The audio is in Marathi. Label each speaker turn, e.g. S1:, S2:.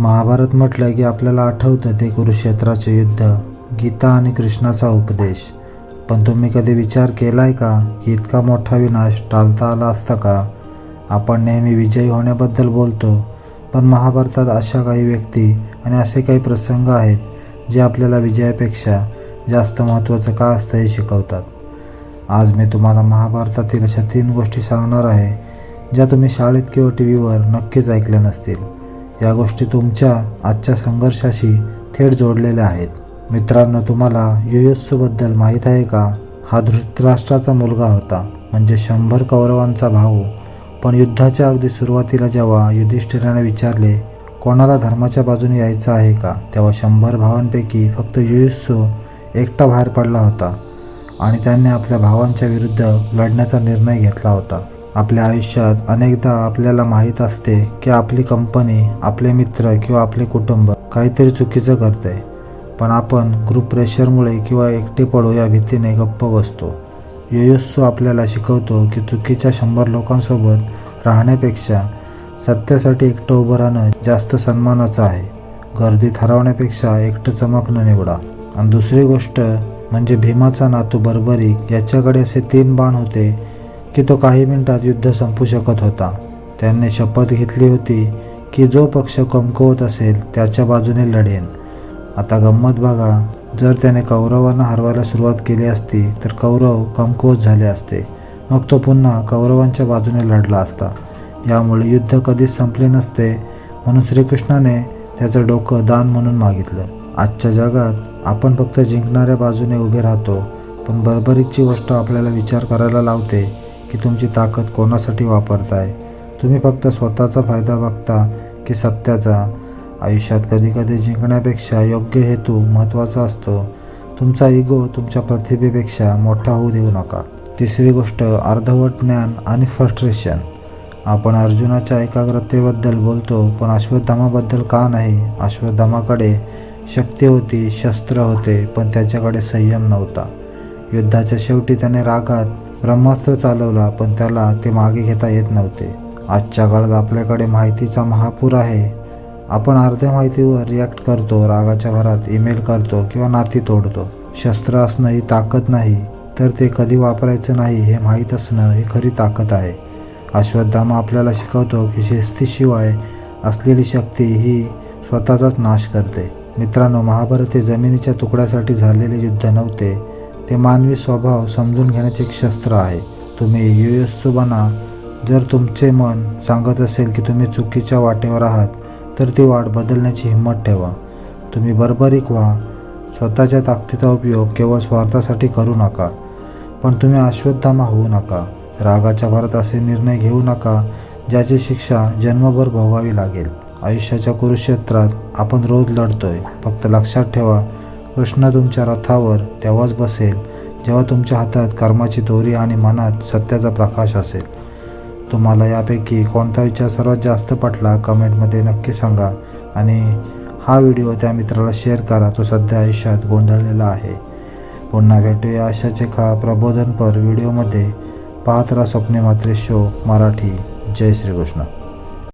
S1: महाभारत म्हटलं की आपल्याला आठवतं ते कुरुक्षेत्राचे युद्ध, गीता आणि कृष्णाचा उपदेश. पण तुम्ही कधी विचार केलाय का की इतका मोठा विनाश टाळता आला असता का? आपण नेहमी विजयी होण्याबद्दल बोलतो, पण महाभारतात अशा काही व्यक्ती आणि असे काही प्रसंग आहेत जे आपल्याला विजयापेक्षा जास्त महत्त्वाचं का असतं हे शिकवतात. आज मी तुम्हाला महाभारतातील अशा 3 गोष्टी सांगणार आहे ज्या तुम्ही शाळेत किंवा टीव्हीवर नक्कीच ऐकल्या नसतील. या गोष्टी तुमच्या आजच्या संघर्षाशी थेट जोडलेल्या आहेत. मित्रांनो, तुम्हाला युयुत्सूबद्दल माहीत आहे का? हा धृतराष्ट्राचा मुलगा होता, म्हणजे 100 कौरवांचा भाऊ. पण युद्धाच्या अगदी सुरुवातीला जेव्हा युधिष्ठिराने विचारले कोणाला धर्माच्या बाजूने यायचं आहे का, तेव्हा 100 भावांपैकी फक्त युयुत्सू एकटा बाहेर पडला होता आणि त्याने आपल्या भावांच्या विरुद्ध लढण्याचा निर्णय घेतला होता. आपल्या आयुष्यात अनेकदा आपल्याला माहीत असते की आपली कंपनी, आपले मित्र किंवा आपले कुटुंब काहीतरी चुकीचं करतंय, पण आपण ग्रुप प्रेशरमुळे किंवा एकटे पडू या भीतीने गप्प बसतो. युयुत्सू आपल्याला शिकवतो की चुकीच्या 100 लोकांसोबत राहण्यापेक्षा सत्यासाठी एकटं उभं राहणं जास्त सन्मानाचं आहे. गर्दीत हरवण्यापेक्षा एकटं चमकणं निवडा. आणि दुसरी गोष्ट म्हणजे भीमाचा नातू बर्बरिक. याच्याकडे असे 3 बाण होते की तो काही मिनिटात युद्ध संपू शकत होता. त्याने शपथ घेतली होती की जो पक्ष कमकुवत असेल त्याच्या बाजूने लढेन. आता गंमत बघा, जर त्याने कौरवांना हरवायला सुरुवात केली असती तर कौरव कमकुवत झाले असते. मग तो पुन्हा कौरवांच्या बाजूने लढला असता. यामुळे युद्ध कधीच संपले नसते. म्हणून श्रीकृष्णाने त्याचं डोकं दान म्हणून मागितलं. आजच्या जगात आपण फक्त जिंकणाऱ्या बाजूने उभे राहतो, पण बर्बरिकची गोष्ट आपल्याला विचार करायला लावते की तुमची ताकद कोणासाठी वापरताय. तुम्ही फक्त स्वतःचा फायदा बघता की सत्याचा? आयुष्यात कधीकधी जिंकण्यापेक्षा योग्य हेतू महत्त्वाचा असतो. तुमचा इगो तुमच्या प्रतिभेपेक्षा मोठा होऊ देऊ नका. तिसरी गोष्ट, अर्धवट ज्ञान आणि फ्रस्ट्रेशन. आपण अर्जुनाच्या एकाग्रतेबद्दल बोलतो, पण अश्वत्थामाबद्दल का नाही? अश्वत्थामाकडे शक्ती होती, शस्त्र होते, पण त्याच्याकडे संयम नव्हता. युद्धाच्या शेवटी त्याने रागात ब्रह्मास्त्र चालवला, पण त्याला ते मागे घेता येत नव्हते. आजच्या काळात आपल्याकडे माहितीचा महापूर आहे. आपण अर्ध्या माहितीवर रिॲक्ट करतो, रागाच्या भरात ईमेल करतो किंवा नाती तोडतो. शस्त्र असणं ही ताकद नाही, तर ते कधी वापरायचं नाही हे माहीत असणं ही खरी ताकद आहे. अश्वत्थामा आपल्याला शिकवतो की शिस्तीशिवाय असलेली शक्ती ही स्वतःचाच नाश करते. मित्रांनो, महाभारत हे जमिनीच्या तुकड्यासाठी झालेले युद्ध नव्हते. ते मानवी स्वभाव समजून घेण्याचे एक शस्त्र आहे. तुम्ही युयुत्सू बना. जर तुमचे मन सांगत असेल की तुम्ही चुकीच्या वाटेवर आहात, तर ती वाट बदलण्याची हिंमत ठेवा. तुम्ही बर्बरिक व्हा. स्वतःच्या ताकदीचा उपयोग केवळ स्वार्थासाठी करू नका. पण तुम्ही अश्वत्थामा होऊ नका. रागाच्या भरात असे निर्णय घेऊ नका ज्याची शिक्षा जन्मभर भोगावी लागेल. आयुष्याच्या कुरुक्षेत्रात आपण रोज लढतोय. फक्त लक्षात ठेवा, कृष्ण तुमच्या रथावर तेव्हाच बसेल जेव्हा तुमच्या हातात कर्माची दोरी आणि मनात सत्याचा प्रकाश असेल. तुम्हाला यापैकी कोणता विचार सर्वात जास्त पटला कमेंटमध्ये नक्की सांगा. आणि हा व्हिडिओ त्या मित्राला शेअर करा, तो सध्या आयुष्यात गोंधळलेला आहे. पुन्हा भेटूया अशाच एका प्रबोधनपर व्हिडिओमध्ये. पाहत राहा स्वप्ने म्हात्रे शो मराठी. जय श्रीकृष्ण.